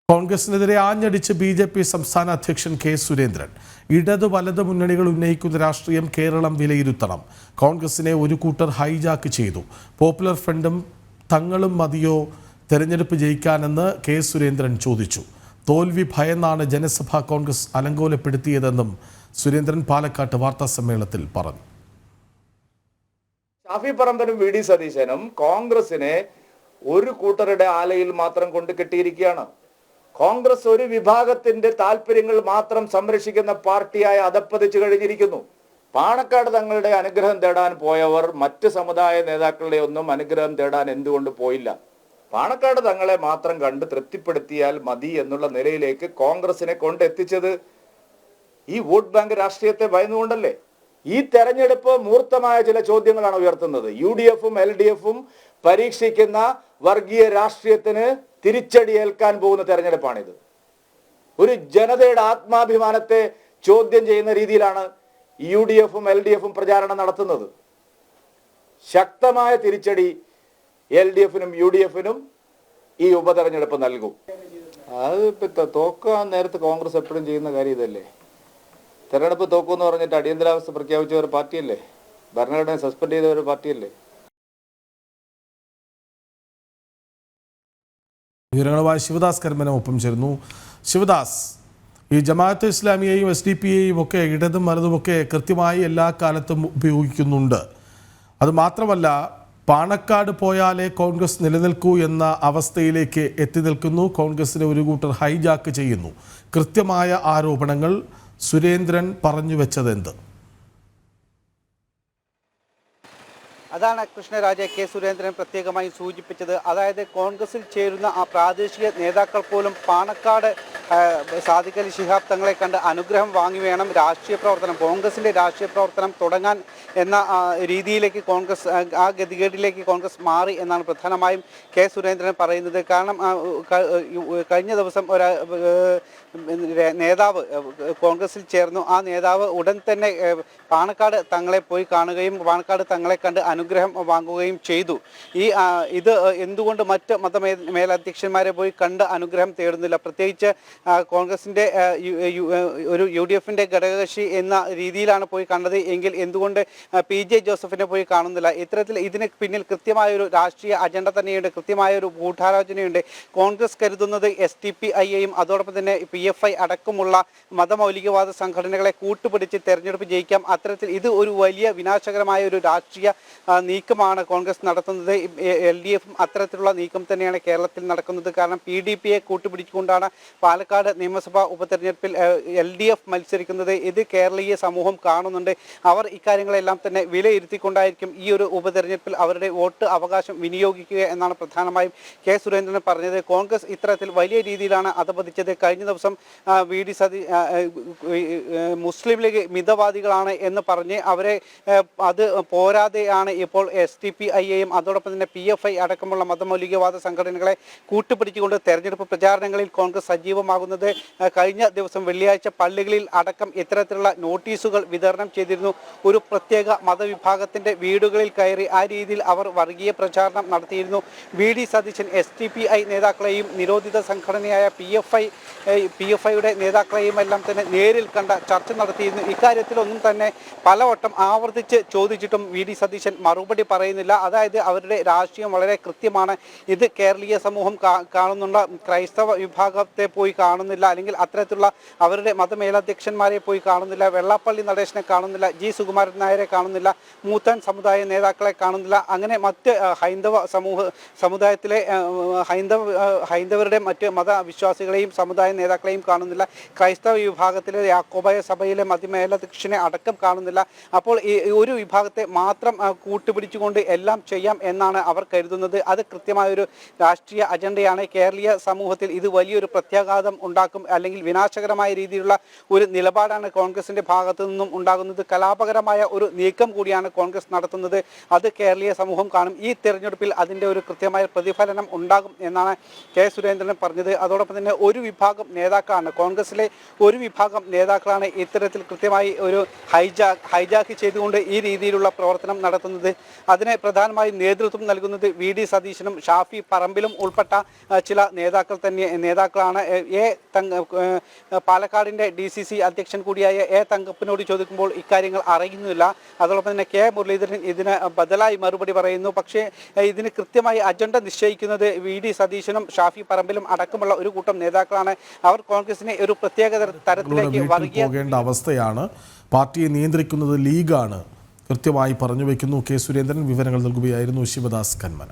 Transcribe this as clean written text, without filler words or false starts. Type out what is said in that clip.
കോൺഗ്രസിനെതിരെ ആഞ്ഞടിച്ച് BJP. സംസ്ഥാന അധ്യക്ഷൻ K. Surendran. ഇടതു വലത് മുന്നണികൾ ഉന്നയിക്കുന്ന രാഷ്ട്രീയം കേരളം വിലയിരുത്തണം. കോൺഗ്രസിനെ ഒരു കൂട്ടർ ഹൈജാക്ക് ചെയ്തു. പോപ്പുലർ ഫ്രണ്ടും തങ്ങളും മതിയോ തെരഞ്ഞെടുപ്പ് ജയിക്കാനെന്ന് കെ. സുരേന്ദ്രൻ ചോദിച്ചു. തോൽവി ഭയന്നാണ് ജനസഭ കോൺഗ്രസ് അലങ്കോലപ്പെടുത്തിയതെന്നും സുരേന്ദ്രൻ പാലക്കാട്ട് വാർത്താസമ്മേളനത്തിൽ പറഞ്ഞു. ഷാഫി പറമ്പനും വി.ഡി. സതീശനും കോൺഗ്രസിനെ ഒരു കൂട്ടരുടെ ആലയിൽ മാത്രം കൊണ്ട് കെട്ടിയിരിക്കുകയാണ്. കോൺഗ്രസ് ഒരു വിഭാഗത്തിന്റെ താല്പര്യങ്ങൾ മാത്രം സംരക്ഷിക്കുന്ന പാർട്ടിയായി അധപ്പതിച്ചു കഴിഞ്ഞിരിക്കുന്നു. പാണക്കാട് തങ്ങളുടെ അനുഗ്രഹം തേടാൻ പോയവർ മറ്റ് സമുദായ നേതാക്കളുടെ ഒന്നും അനുഗ്രഹം തേടാൻ എന്തുകൊണ്ട് പോയില്ല? പാണക്കാട് തങ്ങളെ മാത്രം കണ്ട് തൃപ്തിപ്പെടുത്തിയാൽ മതി എന്നുള്ള നിലയിലേക്ക് കോൺഗ്രസിനെ കൊണ്ടെത്തിച്ചത് ഈ വോട്ട് ബാങ്ക് രാഷ്ട്രീയത്തെ ഭയന്നുകൊണ്ടല്ലേ? ഈ തെരഞ്ഞെടുപ്പ് മൂർത്തമായ ചില ചോദ്യങ്ങളാണ് ഉയർത്തുന്നത്. UDFും LDFും പരീക്ഷിക്കുന്ന വർഗീയ രാഷ്ട്രീയത്തിന് തിരിച്ചടിയേൽക്കാൻ പോകുന്ന തെരഞ്ഞെടുപ്പാണിത്. ഒരു ജനതയുടെ ആത്മാഭിമാനത്തെ ചോദ്യം ചെയ്യുന്ന രീതിയിലാണ് UDFും LDFും പ്രചാരണം നടത്തുന്നത്. ശക്തമായ തിരിച്ചടി LDFിനും UDFിനും ഈ ഉപതെരഞ്ഞെടുപ്പ് നൽകും. അത് തോക്കാൻ നേരത്ത് കോൺഗ്രസ് എപ്പോഴും ചെയ്യുന്ന കാര്യം ഇതല്ലേ. തെരഞ്ഞെടുപ്പ് തോക്കുമെന്ന് പറഞ്ഞിട്ട് അടിയന്തരാവസ്ഥ പ്രഖ്യാപിച്ച ഒരു പാർട്ടിയല്ലേ, ഭരണഘടന സസ്പെൻഡ് ചെയ്ത ഒരു പാർട്ടിയല്ലേ. വിവരങ്ങളുമായി ശിവദാസ് കർമ്മനം ഒപ്പം ചേർന്നു. ശിവദാസ്, ഈ ജമാഅത്തെ ഇസ്ലാമിയെയും SDP-യെയും ഒക്കെ ഇടതും വലതുമൊക്കെ കൃത്യമായി എല്ലാ കാലത്തും ഉപയോഗിക്കുന്നുണ്ട്. അതുമാത്രമല്ല, പാണക്കാട് പോയാലേ കോൺഗ്രസ് നിലനിൽക്കൂ എന്ന അവസ്ഥയിലേക്ക് എത്തി നിൽക്കുന്നു. കോൺഗ്രസിനെ ഒരു കൂട്ടർ ഹൈജാക്ക് ചെയ്യുന്നു. കൃത്യമായ ആരോപണങ്ങൾ. സുരേന്ദ്രൻ പറഞ്ഞു വെച്ചതെന്ത്? അതാണ് കൃഷ്ണരാജ കെ. സുരേന്ദ്രൻ പ്രത്യേകമായി സൂചിപ്പിച്ചത്. അതായത് കോൺഗ്രസിൽ ചേരുന്ന ആ പ്രാദേശിക നേതാക്കൾ പോലും പാണക്കാട് സാദിഖ് അലി ശിഹാബ് തങ്ങളെ കണ്ട് അനുഗ്രഹം വാങ്ങി വേണം രാഷ്ട്രീയ പ്രവർത്തനം, കോൺഗ്രസിൻ്റെ രാഷ്ട്രീയ പ്രവർത്തനം തുടങ്ങാൻ എന്ന രീതിയിലേക്ക് കോൺഗ്രസ്, ആ ഗതികേടിലേക്ക് കോൺഗ്രസ് മാറി എന്നാണ് പ്രധാനമായും കെ. സുരേന്ദ്രൻ പറയുന്നത്. കാരണം കഴിഞ്ഞ ദിവസം ഒരു നേതാവ് കോൺഗ്രസിൽ ചേർന്നു. ആ നേതാവ് ഉടൻ തന്നെ പാണക്കാട് തങ്ങളെ പോയി കാണുകയും പാണക്കാട് തങ്ങളെ കണ്ട് അനുഗ്രഹം വാങ്ങുകയും ചെയ്തു. ഇത് എന്തുകൊണ്ട് മറ്റ് മേലധ്യക്ഷന്മാരെ പോയി കണ്ട് അനുഗ്രഹം തേടുന്നില്ല? പ്രത്യേകിച്ച് കോൺഗ്രസിൻ്റെ ഒരു UDFിൻ്റെ ഘടകകക്ഷി എന്ന രീതിയിലാണ് പോയി കണ്ടത് എങ്കിൽ എന്തുകൊണ്ട് PJ ജോസഫിനെ പോയി കാണുന്നില്ല? ഇത്തരത്തിൽ ഇതിന് പിന്നിൽ കൃത്യമായൊരു രാഷ്ട്രീയ അജണ്ട തന്നെയുണ്ട്, കൃത്യമായൊരു ഗൂഢാലോചനയുണ്ട്. കോൺഗ്രസ് കരുതുന്നത് SDPIയെയും അതോടൊപ്പം തന്നെ PFI അടക്കമുള്ള മതമൗലികവാദ സംഘടനകളെ കൂട്ടുപിടിച്ച് തെരഞ്ഞെടുപ്പ് ജയിക്കാം. അത്തരത്തിൽ ഇത് ഒരു വലിയ വിനാശകരമായ ഒരു രാഷ്ട്രീയ നീക്കമാണ് കോൺഗ്രസ് നടത്തുന്നത്. LDFും അത്തരത്തിലുള്ള നീക്കം തന്നെയാണ് കേരളത്തിൽ നടക്കുന്നത്. കാരണം PDPയെ കൂട്ടുപിടിച്ചുകൊണ്ടാണ് പാലക്കാട് നിയമസഭാ ഉപതെരഞ്ഞെടുപ്പിൽ LDF മത്സരിക്കുന്നത്. ഇത് കേരളീയ സമൂഹം കാണുന്നുണ്ട്. അവർ ഇക്കാര്യങ്ങളെല്ലാം തന്നെ വിലയിരുത്തിക്കൊണ്ടായിരിക്കും ഈ ഒരു ഉപതെരഞ്ഞെടുപ്പിൽ അവരുടെ വോട്ട് അവകാശം വിനിയോഗിക്കുക എന്നാണ് പ്രധാനമായും കെ. സുരേന്ദ്രൻ പറഞ്ഞത്. കോൺഗ്രസ് ഇത്തരത്തിൽ വലിയ രീതിയിലാണ് അധപതിച്ചത്. കഴിഞ്ഞ ദിവസം VD മുസ്ലിം ലീഗ് മിതവാദികളാണ് എന്ന് പറഞ്ഞ് അവരെ അത് പോരാതെയാണ് ഇപ്പോൾ SDPIയെയും അതോടൊപ്പം തന്നെ PFI അടക്കമുള്ള മതമൗലികവാദ സംഘടനകളെ കൂട്ടുപിടിച്ചുകൊണ്ട് തെരഞ്ഞെടുപ്പ് പ്രചാരണങ്ങളിൽ കോൺഗ്രസ് സജീവമാകുന്നത്. കഴിഞ്ഞ ദിവസം വെള്ളിയാഴ്ച പള്ളികളിൽ അടക്കം ഇത്തരത്തിലുള്ള നോട്ടീസുകൾ വിതരണം ചെയ്തിരുന്നു. ഒരു പ്രത്യേക മതവിഭാഗത്തിൻ്റെ വീടുകളിൽ കയറി ആ രീതിയിൽ അവർ വർഗീയ പ്രചാരണം നടത്തിയിരുന്നു. VD സതീശൻ SDPI നേതാക്കളെയും നിരോധിത സംഘടനയായ PFIയുടെ നേതാക്കളെയും എല്ലാം തന്നെ നേരിൽ കണ്ട ചർച്ച നടത്തിയിരുന്നു. ഇക്കാര്യത്തിലൊന്നും തന്നെ പലവട്ടം ആവർത്തിച്ച് ചോദിച്ചിട്ടും VD സതീശൻ മറുപടി പറയുന്നില്ല. അതായത് അവരുടെ രാഷ്ട്രീയം വളരെ കൃത്യമാണ്. ഇത് കേരളീയ സമൂഹം കാണുന്നുള്ള ക്രൈസ്തവ വിഭാഗത്തെ പോയി കാണുന്നില്ല, അല്ലെങ്കിൽ അത്തരത്തിലുള്ള അവരുടെ മതമേലധ്യക്ഷന്മാരെ പോയി കാണുന്നില്ല, വെള്ളാപ്പള്ളി നടേശനെ കാണുന്നില്ല, സുകുമാരൻ നായരെ കാണുന്നില്ല, മൂത്താൻ സമുദായ നേതാക്കളെ കാണുന്നില്ല. അങ്ങനെ മറ്റ് സമുദായത്തിലെ ഹൈന്ദവരുടെ മറ്റ് മതവിശ്വാസികളെയും സമുദായ നേതാക്കളെയും കാണുന്നില്ല. ക്രൈസ്തവ വിഭാഗത്തിലെ യാക്കോബായ സഭയിലെ മതമേലധ്യക്ഷനെ അടക്കം കാണുന്നില്ല. അപ്പോൾ ഈ ഒരു വിഭാഗത്തെ മാത്രം കൂട്ടുപിടിച്ചുകൊണ്ട് എല്ലാം ചെയ്യാം എന്നാണ് അവർ കരുതുന്നത്. അത് കൃത്യമായൊരു രാഷ്ട്രീയ അജണ്ടയാണ്. കേരളീയ സമൂഹത്തിൽ ഇത് വലിയൊരു പ്രത്യാഘാതം വിവാദം ഉണ്ടാക്കും, അല്ലെങ്കിൽ വിനാശകരമായ രീതിയിലുള്ള ഒരു നിലപാടാണ് കോൺഗ്രസിന്റെ ഭാഗത്തു നിന്നും ഉണ്ടാകുന്നത്. കലാപകരമായ ഒരു നീക്കം കൂടിയാണ് കോൺഗ്രസ് നടത്തുന്നത്. അത് കേരളീയ സമൂഹം കാണും. ഈ തെരഞ്ഞെടുപ്പിൽ അതിൻ്റെ ഒരു കൃത്യമായ പ്രതിഫലനം ഉണ്ടാകും എന്നാണ് കെ സുരേന്ദ്രൻ പറഞ്ഞത്. അതോടൊപ്പം തന്നെ ഒരു വിഭാഗം നേതാക്കളാണ്, കോൺഗ്രസിലെ ഒരു വിഭാഗം നേതാക്കളാണ് ഇത്തരത്തിൽ കൃത്യമായി ഒരു ഹൈജാക്ക് ചെയ്തുകൊണ്ട് ഈ രീതിയിലുള്ള പ്രവർത്തനം നടത്തുന്നത്. അതിന് പ്രധാനമായും നേതൃത്വം നൽകുന്നത് വി ഡി സതീശനും ഷാഫി പറമ്പിലും ഉൾപ്പെട്ട ചില നേതാക്കളാണ്. പാലക്കാടിൻ്റെ DCC അധ്യക്ഷൻ കൂടിയായ തങ്കപ്പനോട് ചോദിക്കുമ്പോൾ ഇക്കാര്യങ്ങൾ അറിയുന്നില്ല. അതോടൊപ്പം തന്നെ കെ മുരളീധരൻ ഇതിന് ബദലായി മറുപടി പറയുന്നു. പക്ഷേ ഇതിന് കൃത്യമായി അജണ്ട നിശ്ചയിക്കുന്നത് വി ഡി സതീശനും ഷാഫി പറമ്പിലും അടക്കമുള്ള ഒരു കൂട്ടം നേതാക്കളാണ്. അവർ കോൺഗ്രസിനെ ഒരു പ്രത്യേക തരത്തിലേക്ക് പോകേണ്ട അവസ്ഥയാണ്. പാർട്ടിയെ നിയന്ത്രിക്കുന്നത് ലീഗാണ്, കൃത്യമായി പറഞ്ഞു വയ്ക്കുന്നു കെ സുരേന്ദ്രൻ. വിവരങ്ങൾ നൽകുകയായിരുന്നു ശിവദാസ് കന്മന.